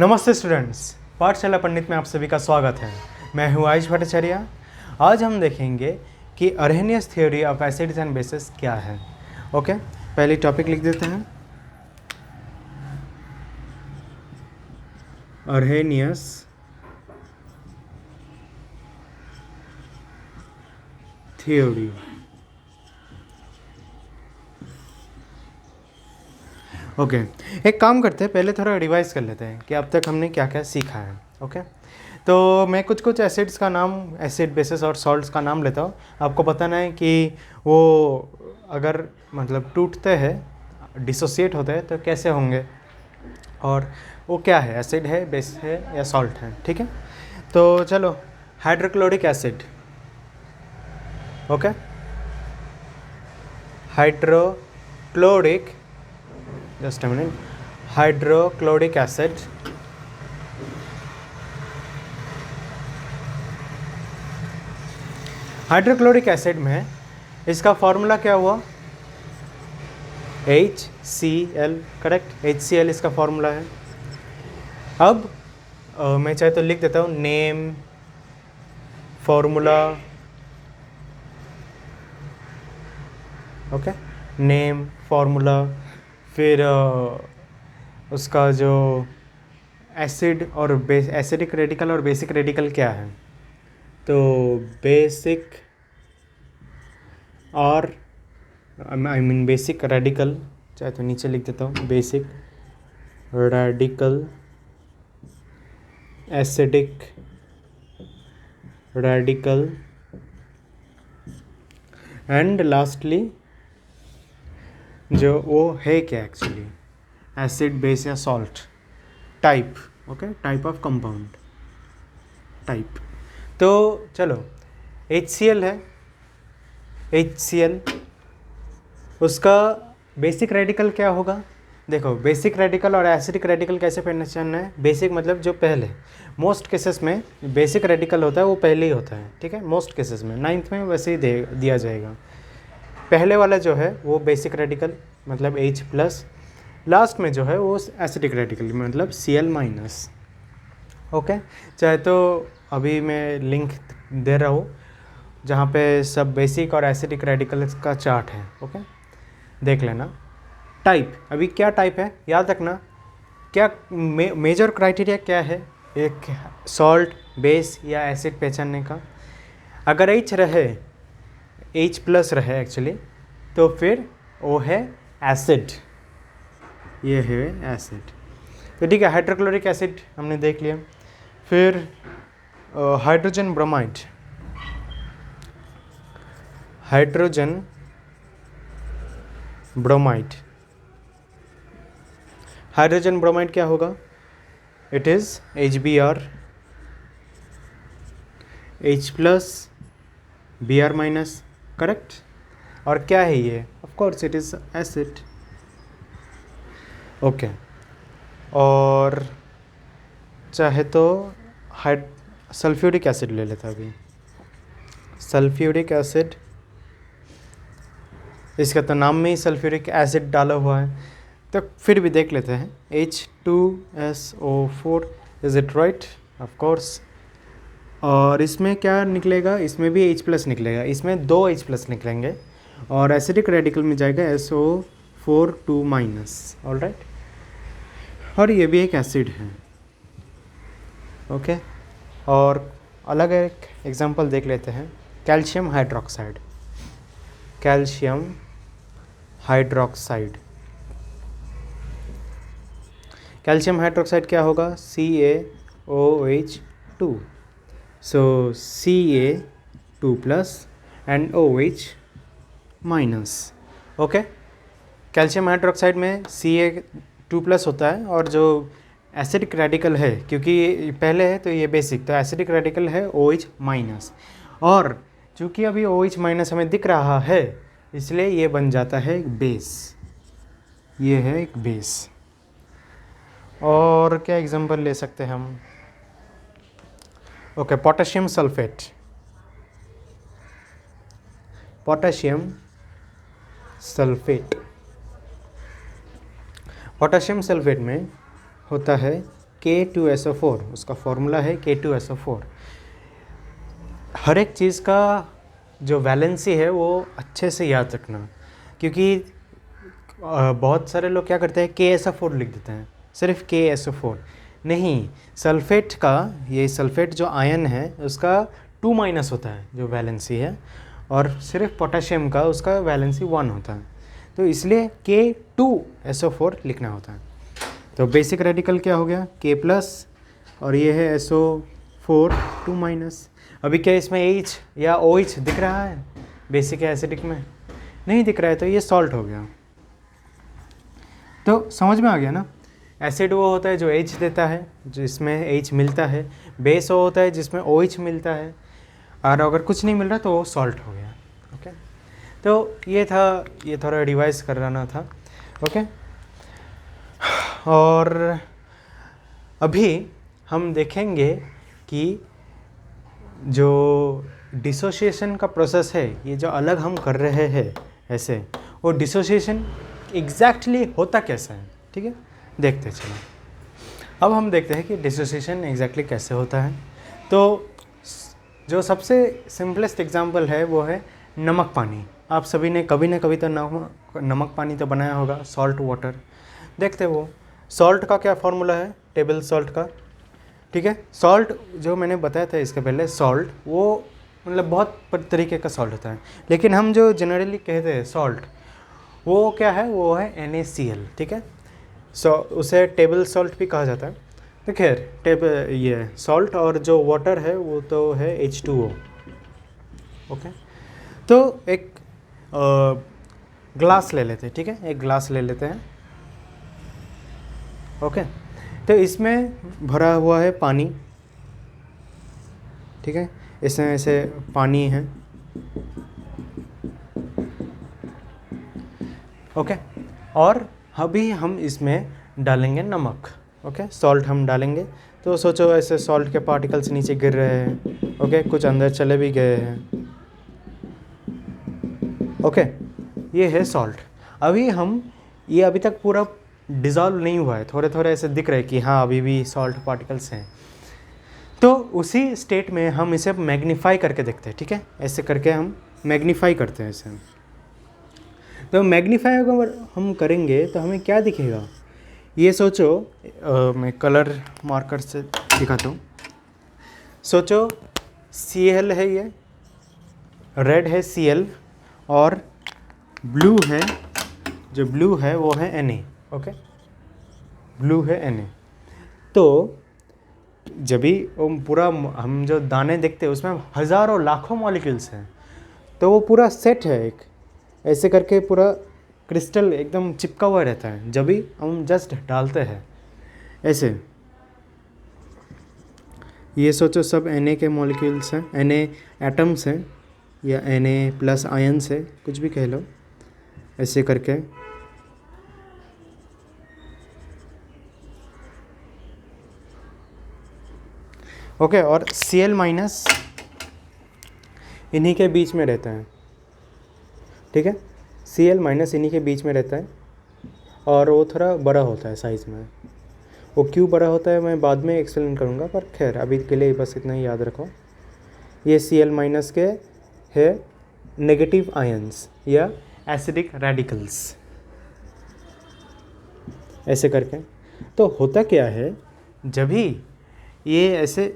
नमस्ते स्टूडेंट्स, पाठशाला पंडित में आप सभी का स्वागत है। मैं हूँ आयुष भट्टाचार्य। आज हम देखेंगे कि Arrhenius theory of acids and bases क्या है। ओके, पहले टॉपिक लिख देते हैं। Arrhenius theory. ओके, एक काम करते हैं, पहले थोड़ा रिवाइज कर लेते हैं कि अब तक हमने क्या क्या सीखा है। ओके, तो मैं कुछ एसिड्स का नाम, एसिड बेसिस और सॉल्ट्स का नाम लेता हूँ। आपको बताना है कि वो अगर मतलब टूटते हैं, डिसोसिएट होते हैं तो कैसे होंगे, और वो क्या है, एसिड है, बेस है या सॉल्ट है। ठीक है, तो चलो, hydrochloric acid. Okay, hydrochloric, just a minute, hydrochloric acid hydrochloric acid में इसका फॉर्मूला क्या हुआ? HCl, करेक्ट, HCl इसका फॉर्मूला है। अब मैं चाहे तो लिख देता हूँ name, formula. Okay, name, formula, फिर उसका जो एसिड और बेस, एसिडिक रेडिकल और बेसिक रेडिकल क्या है, तो बेसिक और आई मीन बेसिक रेडिकल, चाहे तो नीचे लिख देता हूँ, basic radical, acidic radical, and lastly जो वो है क्या एक्चुअली, एसिड, बेस या salt, type. Okay, type of compound, type. तो चलो, HCl है, HCl, उसका बेसिक रेडिकल क्या होगा? देखो, बेसिक रेडिकल और एसिडिक रेडिकल कैसे पहचानना है? बेसिक मतलब जो पहले, मोस्ट केसेस में बेसिक रेडिकल होता है वो पहले ही होता है। ठीक है, मोस्ट केसेस में, 9th में वैसे ही दिया जाएगा। पहले वाला जो है वो बेसिक रेडिकल मतलब H+, लास्ट में जो है वो एसिडिक रेडिकल मतलब Cl-। ओके, चाहे तो अभी मैं लिंक दे रहा हूँ जहाँ पे सब बेसिक और एसिडिक रेडिकल्स का चार्ट है। ओके, देख लेना। टाइप, अभी क्या टाइप है याद रखना। क्या मेजर क्राइटेरिया क्या है एक सॉल्ट, बेस या एसिड पहचानने का? अगर H रहे, H+ रहे एक्चुअली, तो फिर वो है एसिड, ये है एसिड। तो ठीक है, हाइड्रोक्लोरिक एसिड हमने देख लिया। फिर hydrogen bromide, hydrogen bromide, hydrogen bromide क्या होगा? It is HBr, H+, Br-, correct. और क्या है ये? Of course it is acid. Okay, और चाहे तो सल्फ्यूरिक एसिड ले लेता अभी। सल्फ्यूरिक एसिड, इसका तो नाम में ही सल्फ्यूरिक एसिड डाला हुआ है, तो फिर भी देख लेते हैं। H2SO4, is it right? Of course. और इसमें क्या निकलेगा? इसमें भी H+ निकलेगा, इसमें 2 H+ निकलेंगे, और एसिडिक रेडिकल में जाएगा SO4 2-। ऑल राइट, और ये भी एक एसिड है। ओके, और अलग एक एग्जांपल देख लेते हैं, calcium hydroxide. Calcium hydroxide, calcium hydroxide क्या होगा? CaOH2, so Ca2+ and OH-। Okay, calcium hydroxide में Ca2+ होता है, और जो एसिडिक रेडिकल है, क्योंकि ये पहले है तो ये बेसिक, तो एसिडिक रेडिकल है OH-। और चूँकि अभी OH- हमें दिख रहा है, इसलिए ये बन जाता है एक बेस, ये है एक बेस। और क्या एग्जांपल ले सकते हैं हम? Okay, potassium sulphate, potassium sulphate, potassium sulphate में होता है K2SO4, उसका फॉर्मूला है K2SO4। हर एक चीज़ का जो वैलेंसी है वो अच्छे से याद रखना, क्योंकि बहुत सारे लोग क्या करते हैं KSO4 लिख देते हैं, सिर्फ KSO4 नहीं। सल्फेट का, ये सल्फेट जो आयन है उसका 2- होता है जो वैलेंसी है, और सिर्फ पोटेशियम का उसका वैलेंसी 1 होता है, तो इसलिए K2SO4 लिखना होता है। तो बेसिक रेडिकल क्या हो गया K+, और ये है SO4 2-। अभी क्या इसमें H या OH दिख रहा है बेसिक या एसिडिक में? नहीं दिख रहा है, तो ये सॉल्ट हो गया। तो समझ में आ गया ना। एसिड वो होता है जो H देता है, जिसमें H मिलता है। बेस वो होता है जिसमें OH मिलता है, और अगर कुछ नहीं मिल रहा तो वो सॉल्ट हो गया। ओके, तो ये था, ये थोड़ा रिवाइज कराना था। ओके, और अभी हम देखेंगे कि जो डिसोसिएशन का प्रोसेस है, ये जो अलग हम कर रहे हैं ऐसे, वो डिसोसिएशन एग्जैक्टली होता कैसा है, ठीक है, देखते चलो। अब हम देखते हैं कि डिसोसिएशन एग्जैक्टली कैसे होता है। तो जो सबसे सिंपलेस्ट एग्जांपल है वो है नमक पानी। आप सभी ने कभी ना कभी तो नमक पानी तो बनाया होगा, सॉल्ट वाटर। देखते वो सॉल्ट का क्या फार्मूला है, टेबल सॉल्ट का, ठीक है। सॉल्ट जो मैंने बताया था इसके पहले, सॉल्ट वो मतलब बहुत तरीके का सॉल्ट होता है, लेकिन हम जो जनरली कहते हैं सॉल्ट, वो क्या है, वो है NaCl, ठीक है। उसे टेबल सॉल्ट भी कहा जाता है। तो खैर ये सॉल्ट और जो वाटर है वो तो है H2O। ओके, तो एक ग्लास ले लेते हैं, ठीक है, एक ग्लास ले लेते हैं। ओके, तो इसमें भरा हुआ है पानी, ठीक है, इसमें ऐसे पानी है। ओके, और अभी हम इसमें डालेंगे नमक। ओके, सॉल्ट हम डालेंगे, तो सोचो ऐसे सॉल्ट के पार्टिकल्स नीचे गिर रहे हैं। ओके, कुछ अंदर चले भी गए हैं। ओके, ये है सॉल्ट। अभी हम ये अभी तक पूरा डिज़ोल्व नहीं हुआ है, थोड़े थोड़े ऐसे दिख रहे हैं कि हाँ अभी भी सॉल्ट पार्टिकल्स हैं। तो उसी स्टेट में हम इसे मैग्नीफाई करके देखते हैं, ठीक है, ऐसे करके हम मैग्नीफाई करते हैं इसे। तो मैग्नीफाई अगर हम करेंगे तो हमें क्या दिखेगा, ये सोचो, मैं कलर मार्कर से दिखाता हूँ। सोचो Cl है, ये रेड है Cl, और ब्लू है, जो ब्लू है वो है Na। ओके, ब्लू है Na। तो जब भी पूरा हम जो दाने देखते हैं उसमें हज़ारों लाखों मॉलिक्यूल्स हैं, तो वो पूरा सेट है एक, ऐसे करके पूरा क्रिस्टल एकदम चिपका हुआ रहता है। जब भी हम जस्ट डालते हैं ऐसे, ये सोचो सब Na के मॉलिक्यूल्स हैं, Na एटम्स हैं, या Na+ आयन्स है, कुछ भी कह लो, ऐसे करके। ओके, और Cl- इन्हीं के बीच में रहता है, ठीक है, Cl- इन्हीं के बीच में रहता है, और वो थोड़ा बड़ा होता है साइज़ में। वो क्यों बड़ा होता है मैं बाद में एक्सप्लेन करूँगा, पर खैर अभी के लिए बस इतना ही याद रखो। ये Cl- के है नेगेटिव आयंस या एसिडिक रेडिकल्स, ऐसे करके। तो होता क्या है, जब भी ये ऐसे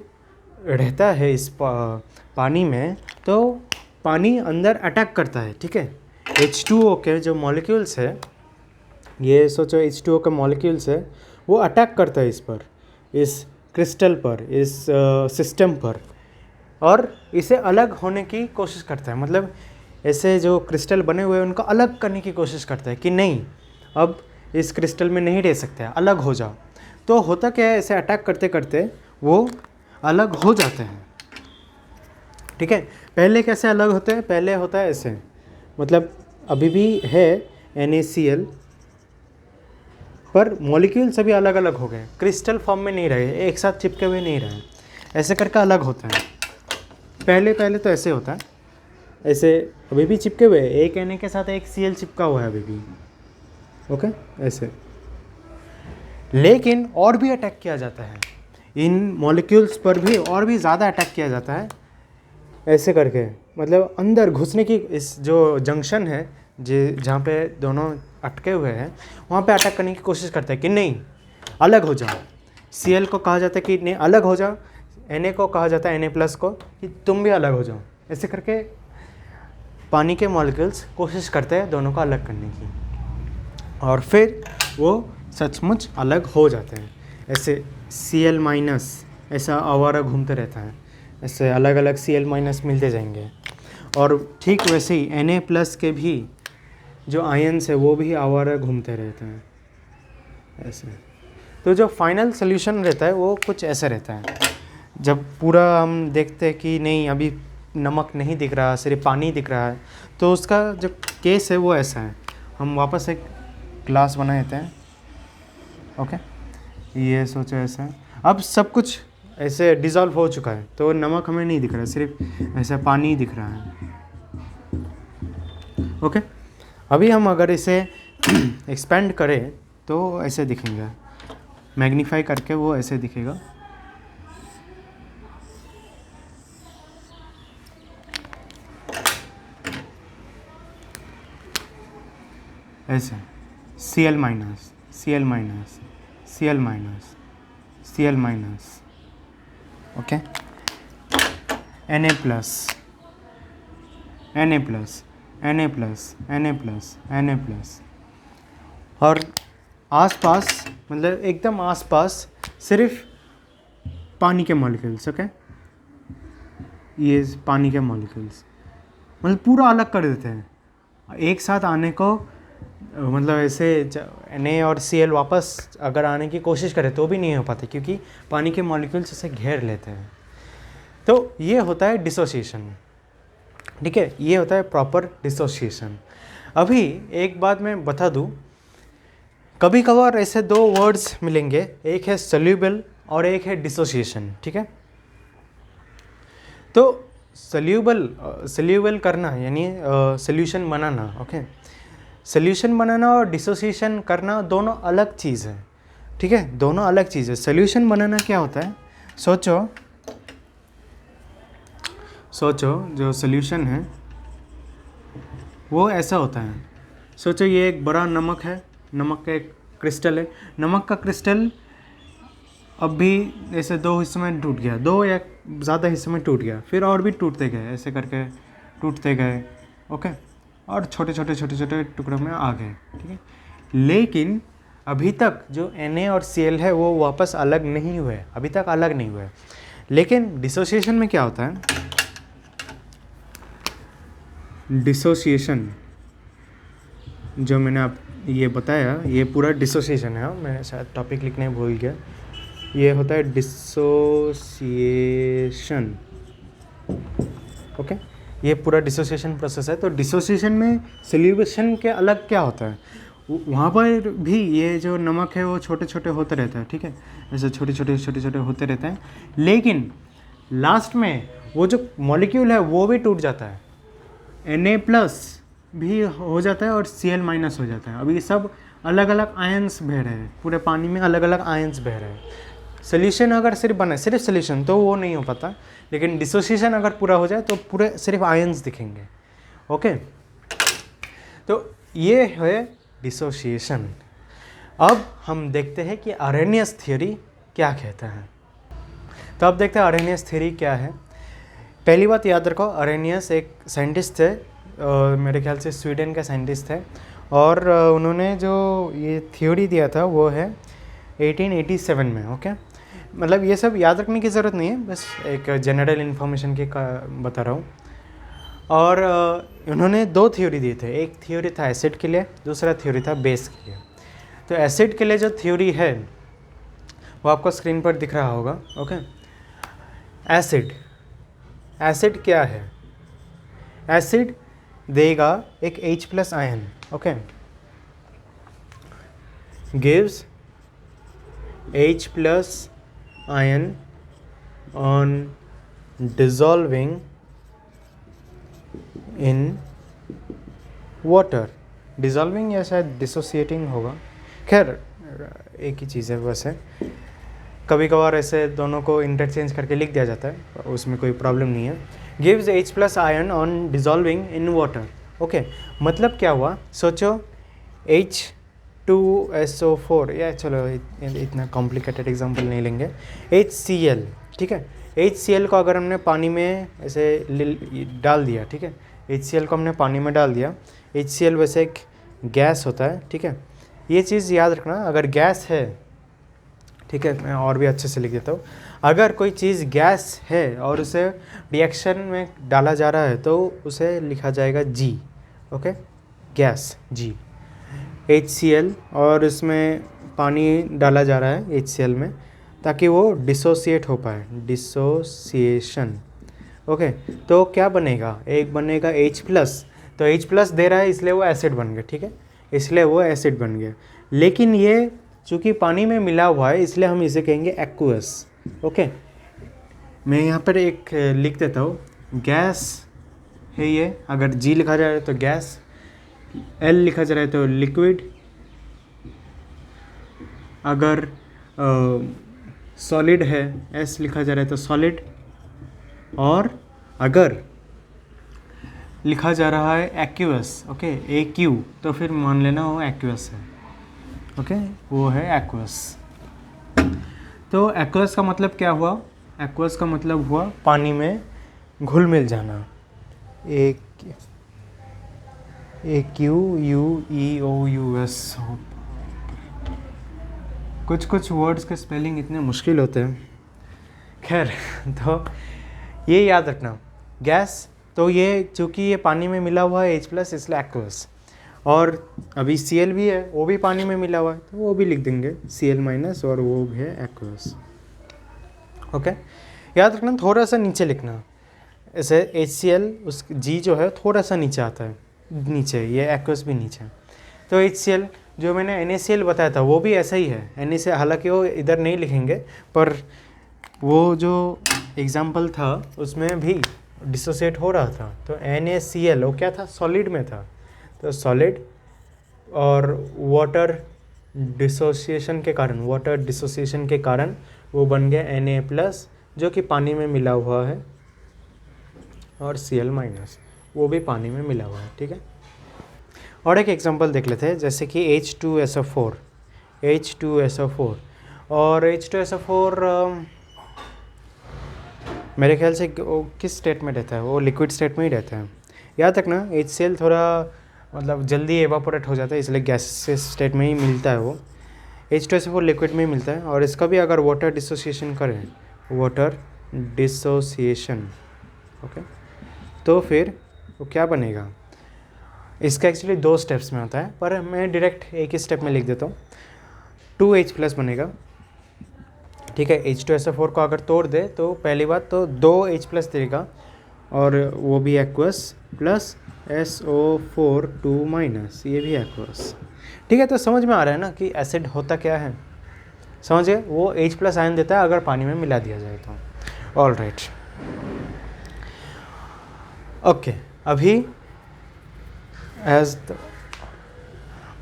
रहता है इस पानी में, तो पानी अंदर अटैक करता है, ठीक है। H2O के जो मॉलिक्यूल्स है, ये सोचो H2O के मॉलिक्यूल्स है, वो अटैक करता है इस पर, इस क्रिस्टल पर, इस सिस्टम पर, और इसे अलग होने की कोशिश करता है। मतलब ऐसे जो क्रिस्टल बने हुए हैं उनको अलग करने की कोशिश करता है कि नहीं, अब इस क्रिस्टल में नहीं रह सकते, अलग हो जाओ। तो होता क्या है, ऐसे अटैक करते करते वो अलग हो जाते हैं, ठीक है। पहले कैसे अलग होते हैं, पहले होता है ऐसे, मतलब अभी भी है NaCl, पर मॉलिक्यूल सभी अलग अलग हो गए, क्रिस्टल फॉर्म में नहीं रहे, एक साथ चिपके हुए नहीं रहे, ऐसे करके अलग होता है। पहले पहले तो ऐसे होता है, ऐसे अभी भी चिपके हुए, एक Na के साथ एक Cl चिपका हुआ है अभी भी। ओके, ऐसे, लेकिन और भी अटैक किया जाता है, इन मॉलिक्यूल्स पर भी और भी ज़्यादा अटैक किया जाता है, ऐसे करके मतलब अंदर घुसने की, इस जो जंक्शन है जहाँ पे दोनों अटके हुए हैं वहाँ पे अटैक करने की कोशिश करता है कि नहीं अलग हो जाओ। Cl को कहा जाता है कि नहीं अलग हो जाओ, Na को कहा जाता है Na+ को कि तुम भी अलग हो जाओ। ऐसे करके पानी के मॉलिक्यूल्स कोशिश करते हैं दोनों को अलग करने की, और फिर वो सचमुच अलग हो जाते हैं। ऐसे Cl- ऐसा आवारा घूमते रहता है, ऐसे अलग अलग Cl- मिलते जाएंगे। और ठीक वैसे ही Na+ के भी जो आयन्स है वो भी आवारा घूमते रहते हैं ऐसे। तो जो फाइनल सोल्यूशन रहता है वो कुछ ऐसा रहता है। जब पूरा हम देखते हैं कि नहीं अभी नमक नहीं दिख रहा, सिर्फ पानी दिख रहा है, तो उसका जो केस है वो ऐसा है। हम वापस एक ग्लास बना देते हैं, ओके, ये सोचो ऐसा है। अब सब कुछ ऐसे डिज़ोल्व हो चुका है, तो नमक हमें नहीं दिख रहा है, सिर्फ ऐसा पानी ही दिख रहा है, ओके। अभी हम अगर इसे एक्सपेंड करें तो ऐसे दिखेंगे, मैग्नीफाई करके वो ऐसे दिखेगा। ऐसे Cl-, Cl-, Cl-, Cl-, okay, Na+, Na+, Na+, Na+, Na+, और आसपास मतलब एकदम आसपास सिर्फ पानी के मॉलिक्यूल्स, ओके, ये पानी के मॉलिक्यूल्स मतलब पूरा अलग कर देते हैं। एक साथ आने को मतलब ऐसे Na और Cl वापस अगर आने की कोशिश करें तो भी नहीं हो पाते, क्योंकि पानी के मॉलिक्यूल्स इसे घेर लेते हैं। तो ये होता है डिसोसिएशन, ठीक है, ये होता है प्रॉपर डिसोसिएशन। अभी एक बात मैं बता दूं, कभी कभार ऐसे दो वर्ड्स मिलेंगे, एक है सोल्यूबल और एक है डिसोसिएशन, ठीक है। तो सोल्यूबल करना यानी सोल्यूशन बनाना, ओके, सोल्यूशन बनाना और डिसोसिएशन करना दोनों अलग चीज़ है, ठीक है, दोनों अलग चीज़ है। सोल्यूशन बनाना क्या होता है, सोचो जो सोल्यूशन है वो ऐसा होता है। सोचो ये एक बड़ा नमक है, नमक का एक क्रिस्टल है, नमक का क्रिस्टल अब भी ऐसे दो हिस्सों में टूट गया, दो या ज़्यादा हिस्सों में टूट गया, फिर और भी टूटते गए, ऐसे करके टूटते गए, ओके, और छोटे छोटे टुकड़ों में आ गए, ठीक है। लेकिन अभी तक जो Na और Cl है वो वापस अलग नहीं हुए, अभी तक अलग नहीं हुए। लेकिन डिसोसिएशन में क्या होता है, डिसोसिएशन जो मैंने आप ये बताया ये पूरा डिसोसिएशन है, मैं शायद टॉपिक लिखने भूल गया, ये होता है डिसोसिएशन, ओके, ये पूरा डिसोसिएशन प्रोसेस है। तो डिसोसिएशन में सोल्यूशन के अलग क्या होता है, वहाँ पर भी ये जो नमक है वो छोटे छोटे होते रहता है, ठीक है, ऐसे छोटे छोटे होते रहते हैं, लेकिन लास्ट में वो जो मॉलिक्यूल है वो भी टूट जाता है, Na+ भी हो जाता है और Cl- हो जाता है। अभी सब अलग अलग आयंस बह रहे हैं, पूरे पानी में अलग अलग आयंस बह रहे हैं। सोल्यूशन अगर सिर्फ बने, सिर्फ सोल्यूशन तो वो नहीं हो पाता, लेकिन डिसोसिएशन अगर पूरा हो जाए तो पूरे सिर्फ आयंस दिखेंगे, ओके। तो ये है डिसोसिएशन। अब हम देखते हैं कि अरेनियस थ्योरी क्या कहता है। तो अब देखते हैं अरेनियस थ्योरी क्या है। पहली बात याद रखो, अरेनियस एक साइंटिस्ट थे, मेरे ख्याल से स्वीडन का साइंटिस्ट थे, और उन्होंने जो ये थ्योरी दिया था वो है 1887 में, ओके। मतलब ये सब याद रखने की ज़रूरत नहीं है, बस एक जनरल इन्फॉर्मेशन के बता रहा हूँ। और उन्होंने दो थ्योरी दिए थे, एक थ्योरी था एसिड के लिए, दूसरा थ्योरी था बेस के लिए। तो एसिड के लिए जो थ्योरी है वो आपको स्क्रीन पर दिख रहा होगा, ओके। एसिड क्या है, एसिड देगा एक H+ ion, okay, gives H+ ion on dissolving in water, dissolving या शायद डिसोसिएटिंग होगा, खैर एक ही चीज़ है वैसे, कभी कभार ऐसे दोनों को इंटरचेंज करके लिख दिया जाता है, उसमें कोई प्रॉब्लम नहीं है। Gives H plus ion on dissolving in water. Okay, मतलब क्या हुआ, सोचो H2SO4, या चलो इतना कॉम्प्लिकेटेड एग्जांपल नहीं लेंगे, HCl, ठीक है। HCl को अगर हमने पानी में ऐसे डाल दिया, ठीक है, HCl को हमने पानी में डाल दिया। HCl वैसे एक गैस होता है, ठीक है, ये चीज़ याद रखना, अगर गैस है, ठीक है, मैं और भी अच्छे से लिख देता हूँ, अगर कोई चीज़ गैस है और उसे रिएक्शन में डाला जा रहा है तो उसे लिखा जाएगा G, okay, gas G, HCl, और इसमें पानी डाला जा रहा है HCl में ताकि वो डिसोसिएट हो पाए, डिसोसिएशन, ओके। तो क्या बनेगा, एक बनेगा H प्लस, तो H प्लस दे रहा है इसलिए वो एसिड बन गया, ठीक है, इसलिए वो एसिड बन गया। लेकिन ये चूँकि पानी में मिला हुआ है इसलिए हम इसे कहेंगे एक्वस, ओके। मैं यहाँ पर एक लिख देता हूँ, गैस है ये, अगर G लिखा जा रहा है तो गैस, L लिखा जा रहा है तो लिक्विड, अगर सॉलिड है S लिखा जा रहा है तो सॉलिड, और अगर लिखा जा रहा है एक्वस, ओके, AQ, तो फिर मान लेना वो एक्वस है, ओके, वो है एक्वस। तो एक्वस का मतलब क्या हुआ, एक्वस का मतलब हुआ पानी में घुल मिल जाना, AQUEOUS। कुछ कुछ वर्ड्स के स्पेलिंग इतने मुश्किल होते हैं, खैर। तो ये याद रखना, गैस, तो ये चूँकि ये पानी में मिला हुआ है H प्लस, इसलिए एक्वस, और अभी Cl भी है, वो भी पानी में मिला हुआ है तो वो भी लिख देंगे Cl माइनस, और वो भी है एक्वस, ओके। याद रखना, थोड़ा सा नीचे लिखना, ऐसे HCl, उस G जो है थोड़ा सा नीचे आता है, नीचे, ये एक्वस भी नीचे। तो HCl जो मैंने NaCl बताया था वो भी ऐसा ही है, NaCl, हालांकि वो इधर नहीं लिखेंगे, पर वो जो एग्जाम्पल था उसमें भी डिसोसिएट हो रहा था, तो NaCl वो क्या था, सॉलिड में था, तो सॉलिड, और वाटर डिसोसिएशन के कारण वो बन गया Na प्लस, जो कि पानी में मिला हुआ है, और Cl माइनस, वो भी पानी में मिला हुआ है, ठीक है। और एक एग्जांपल देख लेते हैं, जैसे कि H2SO4, और H2SO4 मेरे ख्याल से वो किस स्टेट में रहता है, वो लिक्विड स्टेट में ही रहता है। याद रखना, HCl थोड़ा मतलब जल्दी एवापोरेट हो जाता है, इसलिए गैसेस स्टेट में ही मिलता है वो, H2SO4 लिक्विड में ही मिलता है। और इसका भी अगर वाटर डिसोसिएशन करें, वाटर डिसोसिएशन, ओके, तो फिर वो क्या बनेगा, इसका एक्चुअली 2 स्टेप्स में होता है, पर मैं डायरेक्ट एक ही स्टेप में लिख देता हूँ, 2H प्लस बनेगा, ठीक है। H2SO4 को अगर तोड़ दे तो पहली बात तो 2H प्लस देगा, और वो भी एक्वस, प्लस SO4 2 माइनस, ये भी एक्वस, ठीक है। तो समझ में आ रहा है ना कि एसिड होता क्या है, समझिए, वो H प्लस आयन देता है अगर पानी में मिला दिया जाए तो। All right, okay. अभी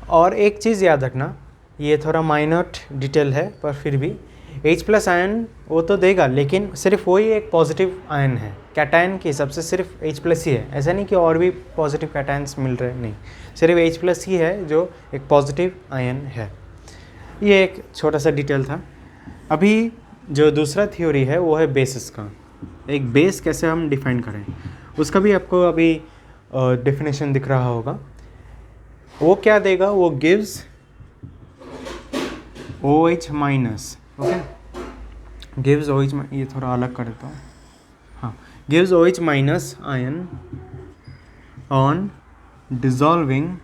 और एक चीज़ याद रखना, ये थोड़ा माइनर डिटेल है पर फिर भी, H प्लस आयन वो तो देगा, लेकिन सिर्फ वही एक पॉजिटिव आयन है, कैटायन के हिसाब से सिर्फ H प्लस ही है, ऐसा नहीं कि और भी पॉजिटिव कैटायंस मिल रहे हैं, नहीं, सिर्फ H प्लस ही है जो एक पॉजिटिव आयन है। ये एक छोटा सा डिटेल था। अभी जो दूसरा थ्योरी है वो है बेसिस का, एक बेस कैसे हम डिफाइन करें, उसका भी आपको अभी डेफिनेशन दिख रहा होगा। वो क्या देगा, वो gives OH minus, okay, gives OH, ये थोड़ा अलग कर देता हूँ, हाँ, gives OH minus ion on dissolving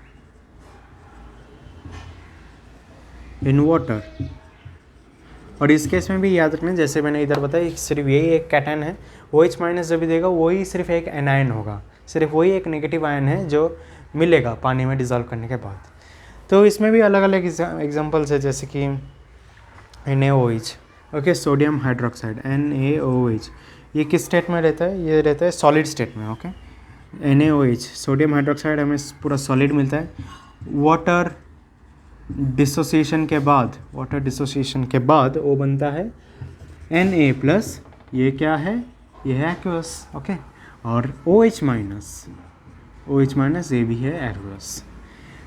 in water. और इस केस में भी याद रखना, जैसे मैंने इधर बताया, सिर्फ यही एक कैटायन है, OH माइनस जो भी देगा वही सिर्फ एक एनायन होगा, सिर्फ वही एक नेगेटिव आयन है जो मिलेगा पानी में डिज़ोल्व करने के बाद। तो इसमें भी अलग अलग एग्जांपल्स है, जैसे कि NaOH, okay, sodium hydroxide, NaOH, ये किस स्टेट में रहता है, ये रहता है सॉलिड स्टेट में, ओके। NaOH, सोडियम हाइड्रोक्साइड, हमें पूरा सॉलिड मिलता है। वाटर डिसोसिएशन के बाद, वाटर डिसोसिएशन के बाद वो बनता है Na+, ये क्या है, ये है एक्वस, ओके, और OH माइनस ये भी है एक्वस।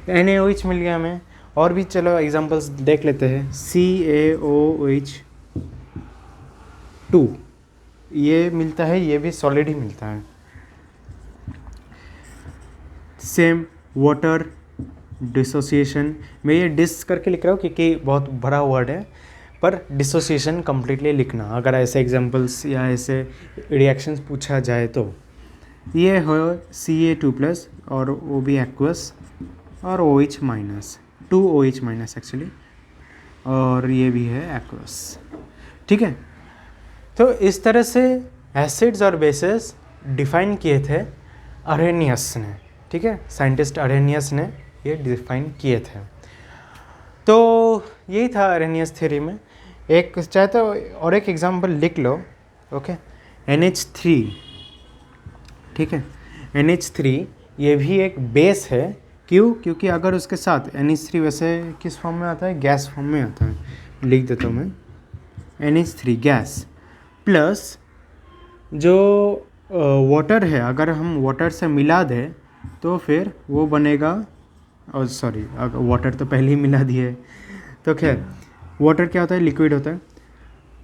NaOH मिल गया हमें। और भी चलो एग्जांपल्स देख लेते हैं। CaOH2 ये मिलता है, ये भी सॉलिड ही मिलता है। सेम वाटर डिसोसिएशन, मैं ये डिस करके लिख रहा हूँ क्योंकि बहुत बड़ा वर्ड है, पर डिसोसिएशन कम्प्लीटली लिखना अगर ऐसे एग्जांपल्स या ऐसे रिएक्शंस पूछा जाए तो। ये हो Ca2+ और वो भी एक्वस, और OH minus, 2 OH minus actually, और ये भी है एक्वस, ठीक है। तो इस तरह से एसिड्स और बेसेस डिफाइन किए थे अरेनियस ने, ठीक है, साइंटिस्ट अरेनियस ने ये डिफाइन किए थे। तो यही था अरेनियस थ्योरी में। एक चाहे तो और एक एग्जांपल लिख लो, ओके, NH3, ठीक है, NH3 ये भी एक बेस है। क्यों? क्योंकि अगर उसके साथ NH3 वैसे किस फॉर्म में आता है, गैस फॉर्म में आता है, लिख देता हूँ मैं, NH3 गैस प्लस जो वाटर है, अगर हम वाटर से मिला दें तो फिर वो बनेगा, और सॉरी वाटर तो पहले ही मिला दिए, तो खैर वाटर क्या होता है, लिक्विड होता है।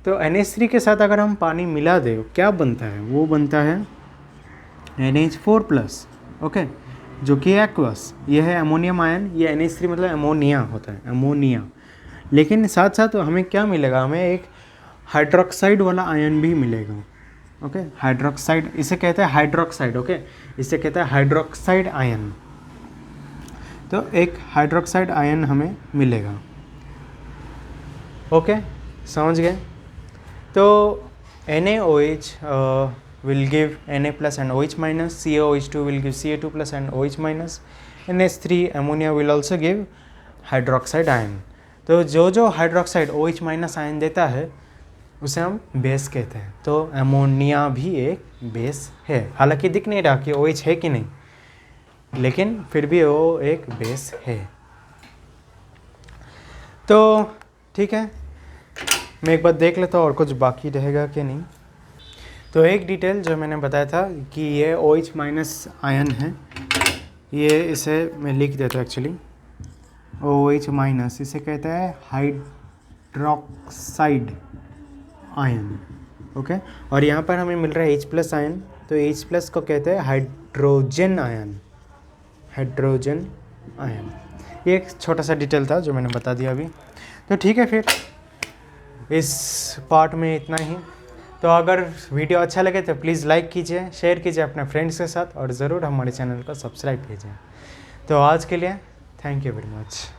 तो NH3 के साथ अगर हम पानी मिला दें क्या बनता है, वो बनता है NH4+, ओके, जो कि एक्वस, ये है अमोनियम आयन, ये NH3 मतलब अमोनिया होता है, अमोनिया। लेकिन साथ साथ हमें क्या मिलेगा, हमें एक हाइड्रोक्साइड वाला आयन भी मिलेगा, ओके, हाइड्रोक्साइड, इसे कहते हैं हाइड्रोक्साइड, ओके, इसे कहते हैं हाइड्रोक्साइड आयन। तो एक हाइड्रोक्साइड आयन हमें मिलेगा, ओके, समझ गए। तो NaOH will give Na+ and OH-, CaOH2 will give Ca2+ and OH-, NH3 ammonia will also give hydroxide ion. तो जो हाइड्रोक्साइड OH- आयन देता है उसे हम बेस कहते हैं। तो अमोनिया भी एक बेस है, हालांकि दिख नहीं रहा कि OH है कि नहीं, लेकिन फिर भी वो एक बेस है। तो ठीक है, मैं एक बार देख लेता हूँ और कुछ बाकी रहेगा कि नहीं। तो एक डिटेल जो मैंने बताया था कि ये OH- आयन है, ये इसे मैं लिख देता हूँ एक्चुअली, OH-, इसे कहता है हाइड्रोक्साइड आयन, ओके। और यहाँ पर हमें मिल रहा है H+ आयन, तो H+ को कहते हैं हाइड्रोजन आयन, हाइड्रोजन आयन। ये एक छोटा सा डिटेल था जो मैंने बता दिया अभी। तो ठीक है, फिर इस पार्ट में इतना ही। तो अगर वीडियो अच्छा लगे तो प्लीज़ लाइक कीजिए, शेयर कीजिए अपने फ्रेंड्स के साथ, और ज़रूर हमारे चैनल को सब्सक्राइब कीजिए। तो आज के लिए थैंक यू वेरी मच।